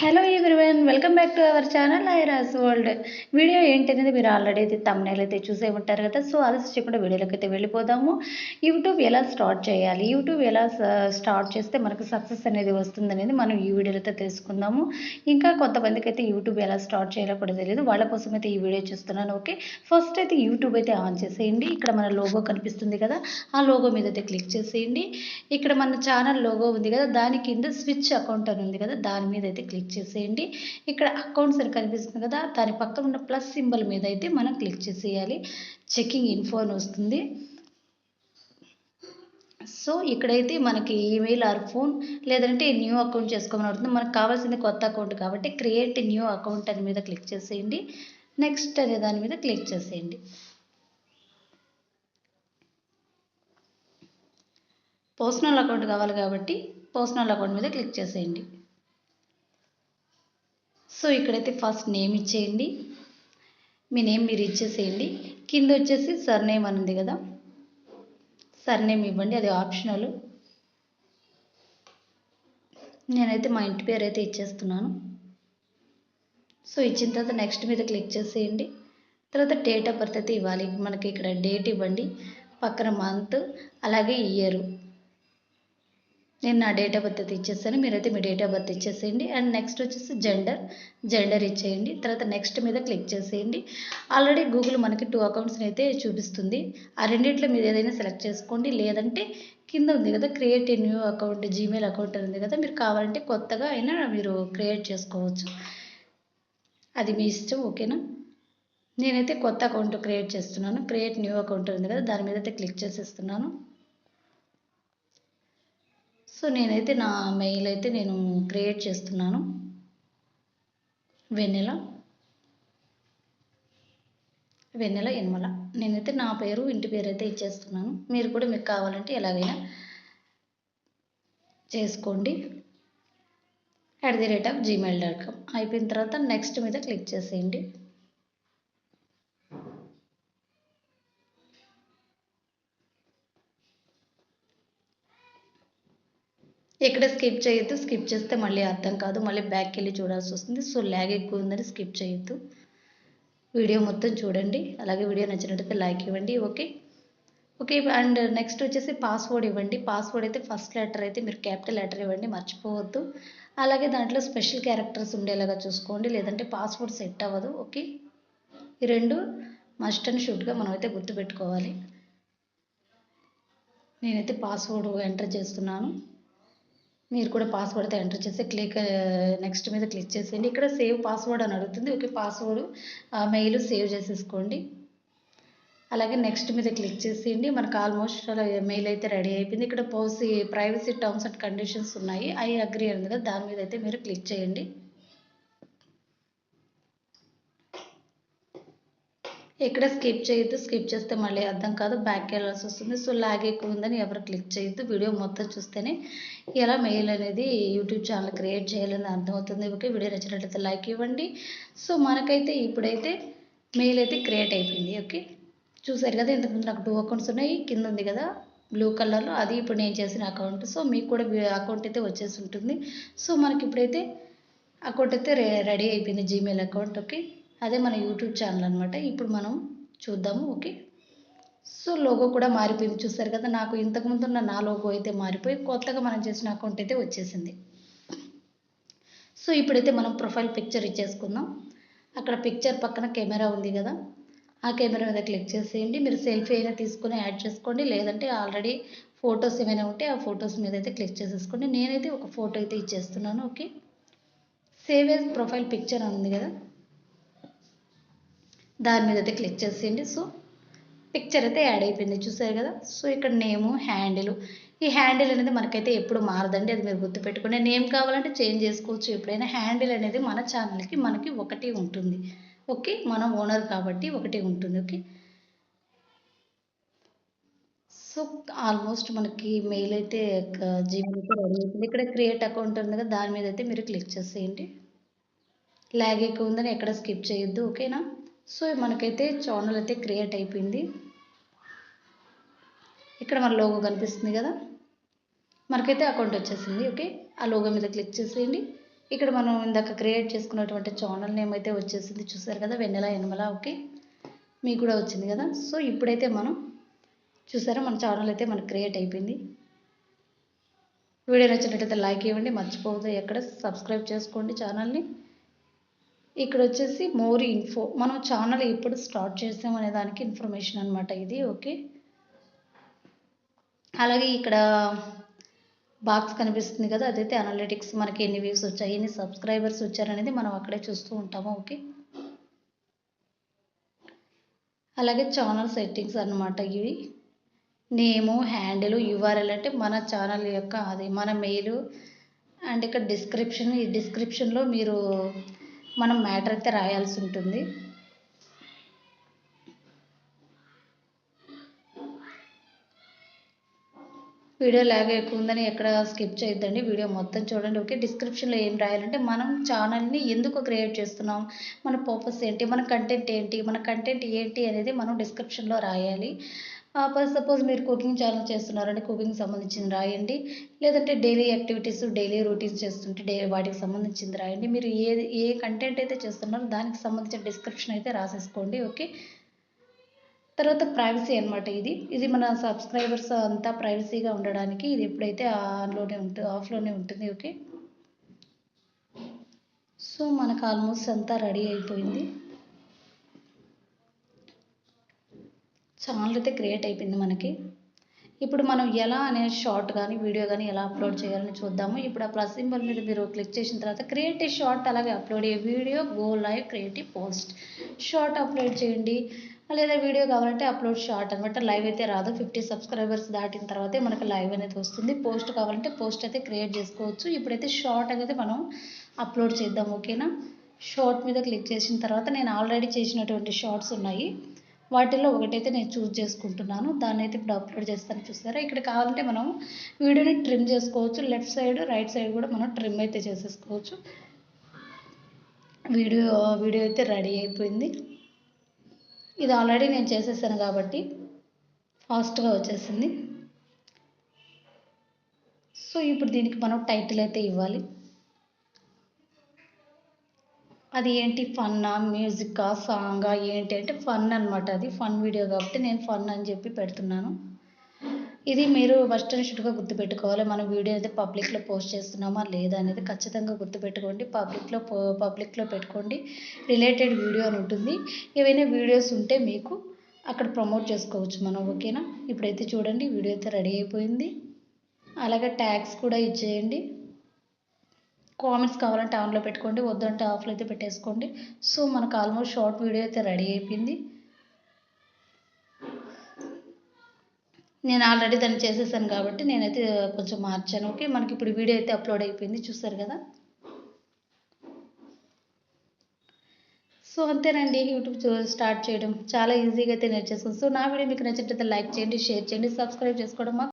Hello everyone, welcome back to our channel ఐరాస్ world. Video ఏంటనేది మీరు ఆల్రెడీ అయితే తమ్నైల్ అయితే చూసే ఉంటారు కదా. సో ఆలస్యం చేయకుండా వీడియోలోకి అయితే వెళ్ళిపోదాము. యూట్యూబ్ ఎలా స్టార్ట్ చేయాలి, యూట్యూబ్ ఎలా స్టార్ట్ చేస్తే మనకు సక్సెస్ అనేది వస్తుందనేది మనం ఈ వీడియోలో అయితే తెలుసుకుందాము. ఇంకా కొంతమందికి అయితే యూట్యూబ్ ఎలా స్టార్ట్ చేయాలో కూడా తెలియదు, వాళ్ళ కోసం అయితే ఈ వీడియో చూస్తున్నాను. ఓకే, ఫస్ట్ అయితే యూట్యూబ్ అయితే ఆన్ చేసేయండి. ఇక్కడ మన లోగో కనిపిస్తుంది కదా, ఆ లోగో మీద అయితే క్లిక్ చేసేయండి. ఇక్కడ మన ఛానల్ లోగో ఉంది కదా, దాని కింద స్విచ్ అకౌంట్ అని ఉంది కదా, దాని మీద అయితే క్లిక్ చేసేయండి. ఇక్కడ అకౌంట్స్ అని కనిపిస్తుంది కదా, దాని పక్కన ఉన్న ప్లస్ సింబల్ మీద అయితే మనం క్లిక్ చేసేయాలి. చెకింగ్ ఇన్ఫో అని వస్తుంది. సో ఇక్కడైతే మనకి ఈమెయిల్ ఆర్ ఫోన్ లేదంటే న్యూ అకౌంట్ చేసుకోమని అవుతుంది. మనకు కావాల్సింది కొత్త అకౌంట్ కాబట్టి క్రియేట్ న్యూ అకౌంట్ అని మీద క్లిక్ చేసేయండి. నెక్స్ట్ అనే దాని మీద క్లిక్ చేసేయండి. పర్సనల్ అకౌంట్ కావాలి కాబట్టి పర్సనల్ అకౌంట్ మీద క్లిక్ చేసేయండి. సో ఇక్కడైతే ఫస్ట్ నేమ్ ఇచ్చేయండి. మీ నేమ్ మీరు ఇచ్చేసేయండి. కింద వచ్చేసి సర్నేమ్ అని ఉంది కదా, సర్నేమ్ ఇవ్వండి, అది ఆప్షనల్. నేనైతే మా ఇంటి పేరు అయితే ఇచ్చేస్తున్నాను. సో ఇచ్చిన తర్వాత నెక్స్ట్ మీద క్లిక్ చేసేయండి. తర్వాత డేట్ ఆఫ్ బర్త్ అయితే ఇవ్వాలి. మనకి ఇక్కడ డేట్ ఇవ్వండి, పక్కన మంత్, అలాగే ఇయర్. నేను నా డేట్ ఆఫ్ బర్త్ అయితే ఇచ్చేస్తాను, మీరైతే మీ డేట్ ఆఫ్ బర్త్ ఇచ్చేసేయండి. అండ్ నెక్స్ట్ వచ్చేసి జెండర్ ఇచ్చేయండి. తర్వాత నెక్స్ట్ మీద క్లిక్ చేసేయండి. ఆల్రెడీ గూగుల్ మనకి 2 అకౌంట్స్ని అయితే చూపిస్తుంది. ఆ రెండిట్లో మీరు ఏదైనా సెలెక్ట్ చేసుకోండి, లేదంటే కింద ఉంది కదా create a new account, Gmail account ఉంది కదా, మీరు కావాలంటే కొత్తగా అయినా మీరు క్రియేట్ చేసుకోవచ్చు, అది మీ ఇష్టం. ఓకేనా, నేనైతే కొత్త అకౌంట్ క్రియేట్ చేస్తున్నాను. క్రియేట్ న్యూ అకౌంట్ ఉంది కదా, దాని మీద అయితే క్లిక్ చేసేస్తున్నాను. సో నేనైతే నా మెయిల్ అయితే నేను క్రియేట్ చేస్తున్నాను, వెన్నెల యనమల. నేనైతే నా పేరు ఇంటి పేరు అయితే ఇచ్చేస్తున్నాను. మీరు కూడా మీకు కావాలంటే ఎలాగైనా చేసుకోండి. @gmail.com అయిపోయిన తర్వాత నెక్స్ట్ మీద క్లిక్ చేసేయండి. ఎక్కడ స్కిప్ చేయొద్దు, స్కిప్ చేస్తే మళ్ళీ అర్థం కాదు, మళ్ళీ బ్యాక్కి వెళ్ళి చూడాల్సి వస్తుంది. సో ల్యాగ్ ఎక్కువ ఉందని స్కిప్ చేయొద్దు, వీడియో మొత్తం చూడండి. అలాగే వీడియో నచ్చినట్టయితే లైక్ ఇవ్వండి. ఓకే, అండ్ నెక్స్ట్ వచ్చేసి పాస్వర్డ్ ఇవ్వండి. పాస్వర్డ్ అయితే ఫస్ట్ లెటర్ అయితే మీరు క్యాపిటల్ లెటర్ ఇవ్వండి, మర్చిపోవద్దు. అలాగే దాంట్లో స్పెషల్ క్యారెక్టర్స్ ఉండేలాగా చూసుకోండి, లేదంటే పాస్వర్డ్ సెట్ అవ్వదు. ఓకే, ఈ రెండు మస్ట్ అండ్ షుడ్గా మనం అయితే గుర్తుపెట్టుకోవాలి. నేనైతే పాస్వర్డ్ ఎంటర్ చేస్తున్నాను, మీరు కూడా పాస్వర్డ్ అయితే ఎంటర్ చేసి నెక్స్ట్ మీద క్లిక్ చేసేయండి. ఇక్కడ సేవ్ పాస్వర్డ్ అని అడుగుతుంది. ఓకే, పాస్వర్డ్ మెయిల్ సేవ్ చేసేసుకోండి. అలాగే నెక్స్ట్ మీద క్లిక్ చేసేయండి. మనకు ఆల్మోస్ట్ మెయిల్ అయితే రెడీ అయిపోయింది. ఇక్కడ ప్రైవసీ టర్మ్స్ అండ్ కండిషన్స్ ఉన్నాయి, ఐ అగ్రీ ఉంది కదా, దాని మీద అయితే మీరు క్లిక్ చేయండి. ఎక్కడ స్కిప్ చేయొద్దు, స్కిప్ చేస్తే మళ్ళీ అర్థం కాదు, బ్యాక్ వెళ్ళాల్సి వస్తుంది. సో లాగ్ ఎక్కువ ఉందని ఎవరు క్లిక్ చేయొద్దు, వీడియో మొత్తం చూస్తేనే ఎలా మెయిల్ అనేది యూట్యూబ్ ఛానల్ క్రియేట్ చేయాలని అర్థమవుతుంది. ఓకే, వీడియో నచ్చినట్లయితే లైక్ ఇవ్వండి. సో మనకైతే ఇప్పుడైతే మెయిల్ అయితే క్రియేట్ అయిపోయింది. ఓకే, చూసారు కదా, ఇంతకుముందు నాకు 2 అకౌంట్స్ ఉన్నాయి. కింద ఉంది కదా బ్లూ కలర్లో, అది ఇప్పుడు నేను చేసిన అకౌంట్. సో మీకు కూడా అకౌంట్ అయితే వచ్చేసి ఉంటుంది. సో మనకి ఇప్పుడైతే అకౌంట్ అయితే రెడీ అయిపోయింది, జీమెయిల్ అకౌంట్. ఓకే, అదే మన యూట్యూబ్ ఛానల్ అనమాట. ఇప్పుడు మనం చూద్దాము. ఓకే, సో లోగో కూడా మారిపోయింది, చూసారు కదా. నాకు ఇంతకుముందు ఉన్న నా లోగో అయితే మారిపోయి కొత్తగా మనం చేసిన అకౌంట్ అయితే వచ్చేసింది. సో ఇప్పుడైతే మనం ప్రొఫైల్ పిక్చర్ ఇచ్చేసుకుందాం. అక్కడ పిక్చర్ పక్కన కెమెరా ఉంది కదా, ఆ కెమెరా మీద క్లిక్ చేసేయండి. మీరు సెల్ఫీ అయినా తీసుకొని యాడ్ చేసుకోండి, లేదంటే ఆల్రెడీ ఫొటోస్ ఏమైనా ఉంటే ఆ ఫొటోస్ మీద అయితే క్లిక్ చేసేసుకోండి. నేనైతే ఒక ఫోటో అయితే ఇచ్చేస్తున్నాను. Okay, save as profile picture అని ఉంది కదా, దాని మీద అయితే క్లిక్ చేసేయండి. సో పిక్చర్ అయితే యాడ్ అయిపోయింది, చూసారు కదా. సో ఇక్కడ నేము, హ్యాండిల్, ఈ హ్యాండిల్ అనేది మనకైతే ఎప్పుడు మారదండి, అది మీరు గుర్తుపెట్టుకోండి. నేమ్ కావాలంటే చేంజ్ చేసుకోవచ్చు ఎప్పుడైనా. హ్యాండిల్ అనేది మన ఛానల్కి మనకి ఒకటి ఉంటుంది. ఓకే, మనం ఓనర్ కాబట్టి ఒకటి ఉంటుంది. ఓకే, సో ఆల్మోస్ట్ మనకి మెయిల్ అయితే జీమెయిల్ అయితే రెడీ అవుతుంది. ఇక్కడ క్రియేట్ అకౌంట్ ఉంది కదా, దాని మీద అయితే మీరు క్లిక్ చేసేయండి. లాగ్ ఎక్కువ ఉందని ఎక్కడ స్కిప్ చేయొద్దు. ఓకేనా, సో మనకైతే ఛానల్ అయితే క్రియేట్ అయిపోయింది. ఇక్కడ మన లోగో కనిపిస్తుంది కదా, మనకైతే అకౌంట్ వచ్చేసింది. ఓకే, ఆ లోగో మీద క్లిక్ చేసేయండి. ఇక్కడ మనం ఇందాక క్రియేట్ చేసుకున్నటువంటి ఛానల్ నేమ్ అయితే వచ్చేసింది, చూసారు కదా, వెన్నెల యనమల. ఓకే, మీకు కూడా వచ్చింది కదా. సో ఇప్పుడైతే మనం చూసారా, మన ఛానల్ అయితే మనకు క్రియేట్ అయిపోయింది. వీడియో నచ్చినట్టయితే లైక్ ఇవ్వండి, మర్చిపోవద్దు ఎక్కడ సబ్స్క్రైబ్ చేసుకోండి ఛానల్ని. ఇక్కడ వచ్చేసి మోర్ ఇన్ఫో, మనం ఛానల్ ఎప్పుడు స్టార్ట్ చేసాం అనే దానికి ఇన్ఫర్మేషన్ అనమాట ఇది. ఓకే, అలాగే ఇక్కడ బాక్స్ కనిపిస్తుంది కదా, అదైతే అనలిటిక్స్, మనకి ఎన్ని వ్యూస్ వచ్చాయి, ఎన్ని సబ్స్క్రైబర్స్ వచ్చారనేది మనం అక్కడే చూస్తూ ఉంటాము. ఓకే, అలాగే ఛానల్ సెట్టింగ్స్ అన్నమాట ఇవి. నేము, హ్యాండిల్, యూఆర్ఎల్ అంటే మన ఛానల్ యొక్క అది మన మెయిల్. అండ్ ఇక్కడ డిస్క్రిప్షన్, ఈ డిస్క్రిప్షన్లో మీరు మనం మ్యాటర్ అయితే రాయాల్సి ఉంటుంది. వీడియో లాగ్ ఎక్కువ ఉందని ఎక్కడ స్కిప్ చేయొద్దండి, వీడియో మొత్తం చూడండి. ఓకే, డిస్క్రిప్షన్లో ఏం రాయాలంటే మనం ఛానల్ని ఎందుకు క్రియేట్ చేస్తున్నాం, మన పర్పస్ ఏంటి, మన కంటెంట్ ఏంటి అనేది మనం డిస్క్రిప్షన్లో రాయాలి. సపోజ్ మీరు కుకింగ్ ఛానల్ చేస్తున్నారంటే కుకింగ్ సంబంధించింది రాయండి, లేదంటే డైలీ యాక్టివిటీస్, డైలీ రొటీన్స్ చేస్తుంటే వాటికి సంబంధించింది రాయండి. మీరు ఏ కంటెంట్ అయితే చేస్తున్నారో దానికి సంబంధించిన డిస్క్రిప్షన్ అయితే రాసేసుకోండి. ఓకే, తర్వాత ప్రైవసీ అనమాట ఇది మన సబ్స్క్రైబర్స్ అంతా ప్రైవసీగా ఉండడానికి ఇది ఎప్పుడైతే ఆఫ్లోనే ఉంటుంది. ఓకే, సో మనకు ఆల్మోస్ట్ అంతా రెడీ అయిపోయింది, ఛానల్ అయితే క్రియేట్ అయిపోయింది మనకి. ఇప్పుడు మనం ఎలా అనే షార్ట్ కానీ వీడియో కానీ ఎలా అప్లోడ్ చేయాలని చూద్దాము. ఇప్పుడు ఆ ప్లస్ సింబల్ మీద మీరు క్లిక్ చేసిన తర్వాత క్రియేట్ ఏ షార్ట్, అలాగే upload A video, go live, create a post. Short upload చేయండి, లేదా వీడియో కావాలంటే అప్లోడ్ షార్ట్ అనమాట. లైవ్ అయితే రాదు, 50 సబ్స్క్రైబర్స్ దాటిన తర్వాతే మనకు లైవ్ అనేది వస్తుంది. పోస్ట్ కావాలంటే పోస్ట్ అయితే క్రియేట్ చేసుకోవచ్చు. ఇప్పుడైతే షార్ట్ అనేది మనం అప్లోడ్ చేద్దాం. ఓకేనా, షార్ట్ మీద క్లిక్ చేసిన తర్వాత నేను ఆల్రెడీ చేసినటువంటి షార్ట్స్ ఉన్నాయి, వాటిల్లో ఒకటైతే నేను చూస్ చేసుకుంటున్నాను, దాన్ని అయితే ఇప్పుడు అప్లోడ్ చేస్తాను. చూస్తారా, ఇక్కడ కావాలంటే మనం వీడియోని ట్రిమ్ చేసుకోవచ్చు, లెఫ్ట్ సైడ్ రైట్ సైడ్ కూడా మనం ట్రిమ్ అయితే చేసేసుకోవచ్చు. వీడియో అయితే రెడీ అయిపోయింది. ఇది ఆల్రెడీ నేను చేసేసాను కాబట్టి ఫాస్ట్గా వచ్చేసింది. సో ఇప్పుడు దీనికి మనం టైటిల్ అయితే ఇవ్వాలి. అది ఏంటి, ఫన్నా, మ్యూజికా, సాంగా ఏంటి అంటే ఫన్ అనమాట. అది ఫన్ వీడియో కాబట్టి నేను ఫన్ అని చెప్పి పెడుతున్నాను. ఇది మీరు ఫస్ట్ అండ్ షుడ్గా గుర్తుపెట్టుకోవాలి, మనం వీడియో అయితే పబ్లిక్లో పోస్ట్ చేస్తున్నామా లేదా అనేది ఖచ్చితంగా గుర్తుపెట్టుకోండి. పబ్లిక్లో పెట్టుకోండి, రిలేటెడ్ వీడియో అని ఉంటుంది. ఏవైనా వీడియోస్ ఉంటే మీకు అక్కడ ప్రమోట్ చేసుకోవచ్చు మనం. ఓకేనా, ఇప్పుడైతే చూడండి వీడియో అయితే రెడీ అయిపోయింది. అలాగే ట్యాగ్స్ కూడా ఇచ్చేయండి. కామెంట్స్ కావాలంటే ఆన్లో పెట్టుకోండి, వద్దంటే ఆఫ్లో అయితే పెట్టేసుకోండి. సో మనకు ఆల్మోస్ట్ షార్ట్ వీడియో అయితే రెడీ అయిపోయింది. నేను ఆల్రెడీ దాన్ని చేసేసాను కాబట్టి నేనైతే కొంచెం మార్చాను. ఓకే, మనకి ఇప్పుడు వీడియో అయితే అప్లోడ్ అయిపోయింది, చూసారు కదా. సో అంతేనండి, యూట్యూబ్ స్టార్ట్ చేయడం చాలా ఈజీగా అయితే నేర్చేసుకోండి. సో నా వీడియో మీకు నచ్చినట్లయితే లైక్ చేయండి, షేర్ చేయండి, సబ్స్క్రైబ్ చేసుకోవడం